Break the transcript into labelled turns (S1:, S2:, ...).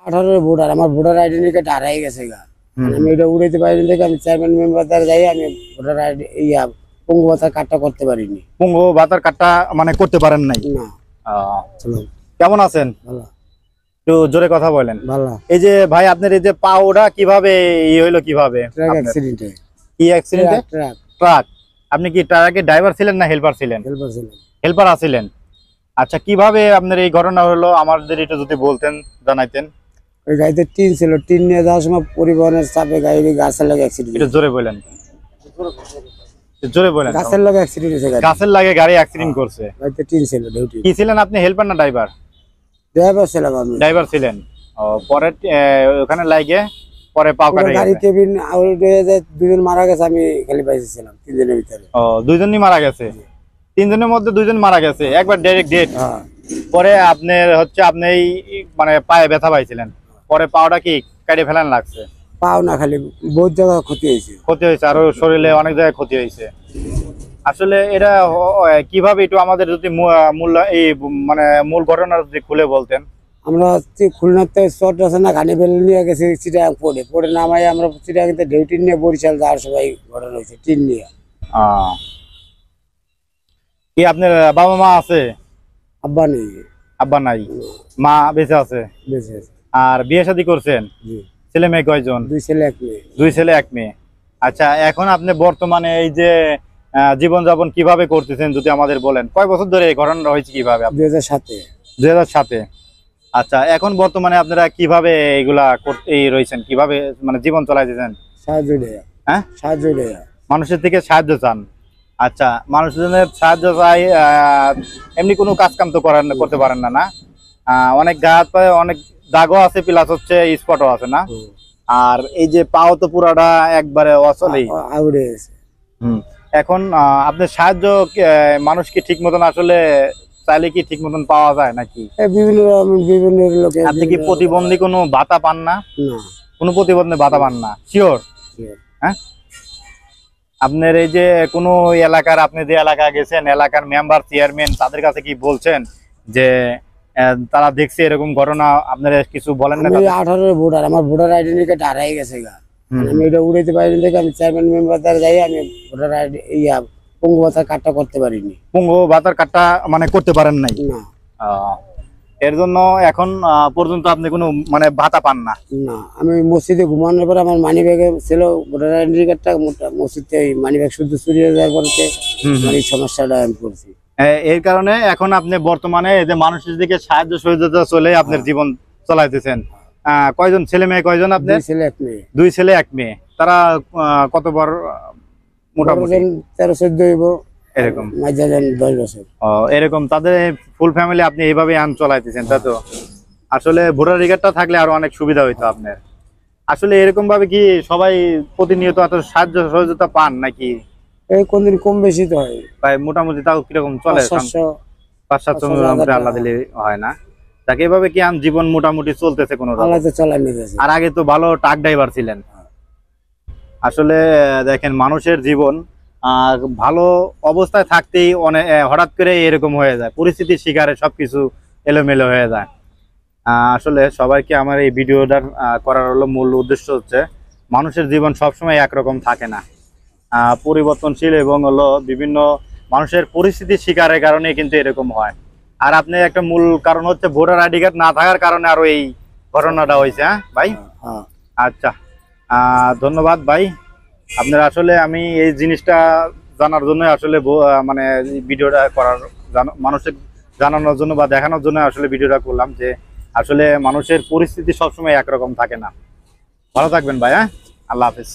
S1: 18 voter, আমার voter ID card হারাই গেছে গা। আমি এটা উড়াইতে পারিনি দেখে আমি চেয়ারম্যান মেম্বার দ্বারা যাই আমি ভোটার আইডি পঙ্গু ভাতার কার্ডটা করতে পারিনি।
S2: পঙ্গু ভাতার কার্ডটা মানে করতে পারেন নাই?
S1: না।
S2: কেমন আছেন?
S1: ভালো।
S2: একটু জোরে কথা বলেন।
S1: ভালো।
S2: এই যে ভাই আপনার এই যে পাওটা কিভাবে হইলো কিভাবে?
S1: ট্রাক অ্যাক্সিডেন্টে।
S2: কি অ্যাক্সিডেন্টে? ট্রাক। আপনি কি ট্রাকের ড্রাইভার ছিলেন না হেল্পার ছিলেন?
S1: হেল্পার ছিলেন।
S2: হেল্পার আছিলেন। আচ্ছা, কিভাবে আপনার এই ঘটনা হলো আমাদের একটু যদি বলতেন, জানাইতেন।
S1: ওই গাড়িতে টিন ছিল, টিন নিয়ে যাওয়ার সময় পরিবহনের চাপে গাড়ি গাছের লাগে অ্যাক্সিডেন্ট।
S2: একটু জোরে বলেন। জোরে বলেন।
S1: গাছের লাগে অ্যাক্সিডেন্ট হয়েছে।
S2: গাছের লাগে গাড়ি অ্যাক্সিডেন্ট করছে।
S1: গাড়িতে টিন ছিল। ডিউটি
S2: কি ছিলেন আপনি, হেল্পার না ড্রাইভার?
S1: ড্রাইভার ছিলাম আমি।
S2: ড্রাইভার ছিলেন। ও, পরে ওখানে লাগে পরে পাও কাটে
S1: গাড়ি কেবিন আউট হয়ে যায়, দুজন মারা গেছে, আমি খালি বাইসেছিলাম 3 দিনের ভিতরে।
S2: ও, দুইজনই মারা গেছে। 3 জনের মধ্যে 2 জন মারা গেছে, একবার ডাইরেক্ট ডেট। পরে আপনার হচ্ছে আপনি মানে পায়ে ব্যথা পাইছিলেন, পরে পাওটা কি কেটে ফেলান লাগছে?
S1: পাও না, খালি বহুত জায়গা ক্ষতি হয়েছে।
S2: ক্ষতি হয়েছে, আরো শরীরে অনেক জায়গায় ক্ষতি হয়েছে। আসলে এটা কিভাবে একটু আমাদের যদি মূল এই মানে মূল ঘটনা যদি খুলে বলতেন।
S1: আমরা খুলনাতে চট আছে না, গানি বেল নিয়ে গেছি চিটাগাং পড়ে নামাই আমরা চিটাগাংতে ডিউটি নিয়ে বরিশাল যাওয়ার সবাই ঘটনা হয়েছে টিন নিয়ে।
S2: কি আপনার বাবা মা আছে?
S1: আব্বা নেই।
S2: আব্বা নাই, মা বেঁচে আছে।
S1: বেঁচে আছে।
S2: আর বিয়ে শাদী করছেন? ছেলে মেয়ে কয়জন?
S1: 2 ছেলে 1 মেয়ে।
S2: 2 ছেলে 1 মেয়ে। আচ্ছা, এখন আপনি বর্তমানে এই যে জীবনযাপন কিভাবে করতেছেন যদি আমাদের বলেন। কয় বছর ধরে এই ঘটনাটা হয়েছে কিভাবে? 2007। আচ্ছা, এখন বর্তমানে আপনারা কিভাবে এগুলা করতেই রয়েছেন, কিভাবে মানে জীবন চালাইতেছেন?
S1: সাহায্য দেয়া।
S2: হ্যাঁ,
S1: সাহায্য দেয়া।
S2: মানুষের থেকে সাহায্য চান। আচ্ছা, মানুষজনের সাহায্য চাই, এমনি কোনো কাজ কাম তো করতে পারেন না? না, অনেক গাছ পায়, অনেক দাগও আছে, প্লাস হচ্ছে স্পটও আছে না? আর এই যে পাও তো পুরাটা একবারে অচলেই। এখন আপনার সাহায্য মানুষ কি ঠিক মতন আসলে চাইলে কি ঠিক মতন পাওয়া যায় নাকি?
S1: বিভিন্ন লোকে।
S2: আপনি কি প্রতিবন্ধী কোনো ভাতা পান না? কোনো প্রতিবন্ধী ভাতা পান না? শিওর? হ্যাঁ, আপনার এই যে কোনো এলাকার, আপনি যে এলাকা গেছেন, এলাকার মেম্বার চেয়ারম্যান তাদের কাছে কি বলছেন যে তারা দেখছে এরকম ঘটনা? আপনারা কিছু বলেন না?
S1: 18 ভোটার, আমার ভোটার আইডি কার্ড হারাই গেছে গা। আমি এটা উড়াইতে পারিনি দেখে আমি চেয়ারম্যান মেম্বার দ্বারা যাই আমি ভোটার আইডি পঙ্গু ভাতার কার্ডটা করতে পারিনি।
S2: পঙ্গু ভাতার কার্ডটা মানে করতে পারেন নাই?
S1: না।
S2: এর জন্য এখন পর্যন্ত আপনি কোনো মানে ভাতা পান না?
S1: না। আমি মসজিদে ঘুমানোর পর আমার মানি ব্যাগে ছিল ভোটার আইডি কার্ডটা, মসজিদে মানি ব্যাগ শুদ্ধ চুরি হয়ে যাওয়ার পরে এই সমস্যাটা আমি পড়ছি।
S2: এর কারণে এখন আপনি বর্তমানে এই যে মানুষের দিকে সাহায্য সহযোগিতা চলে আপনার জীবন চালাইতেছেন। কয়জন ছেলে মেয়ে কয়জন আপনার?
S1: 2 ছেলে 1 মেয়ে।
S2: 2 ছেলে 1 মেয়ে। তারা কত বড়? মোটামুটি 13-14 এরকম।
S1: 10 বছর।
S2: এরকম তাদের ফুল ফ্যামিলি আপনি এইভাবে আন চলাইতেছেন, তাই তো? আসলে ভোটার রিকার্ডটা থাকলে আরো অনেক সুবিধা হইতো আপনার। আসলে এরকম ভাবে কি সবাই প্রতিনিয়ত এত সাহায্য সহযোগিতা পান নাকি?
S1: এই কোনদিন কম বেশি তো হয়
S2: ভাই, মোটামুটি তাও কিরকম চলে? 500-700 আল্লাহ দিলে হয় না? তাকে এভাবে কি জীবন মোটামুটি চলতেছে কোনো রকম? আর আগে তো ভালো ট্রাক ড্রাইভার ছিলেন। আসলে দেখেন, মানুষের জীবন ভালো অবস্থায় থাকতেই অনেক হঠাৎ করে এরকম হয়ে যায়, পরিস্থিতির শিকারে সবকিছু এলোমেলো হয়ে যায়। আসলে সবাইকে আমার এই ভিডিওটার করার হলো মূল উদ্দেশ্য হচ্ছে মানুষের জীবন সবসময় একরকম থাকে না, পরিবর্তনশীল, এবং হলো বিভিন্ন মানুষের পরিস্থিতির শিকারের কারণে কিন্তু এরকম হয়। আর আপনি একটা মূল কারণ হচ্ছে ভোটার আইডি কার্ড না থাকার কারণে আরো এই ঘটনাটা হয়েছে। হ্যাঁ ভাই? আচ্ছা, ধন্যবাদ ভাই আপনার। আসলে আমি এই জিনিসটা জানার জন্য আসলে মানে ভিডিওটা করার, মানুষের জানানোর জন্য বা দেখানোর জন্য আসলে ভিডিওটা করলাম যে আসলে মানুষের পরিস্থিতি সবসময় একরকম থাকে না। ভালো থাকবেন ভাই। হ্যাঁ, আল্লাহ হাফেজ।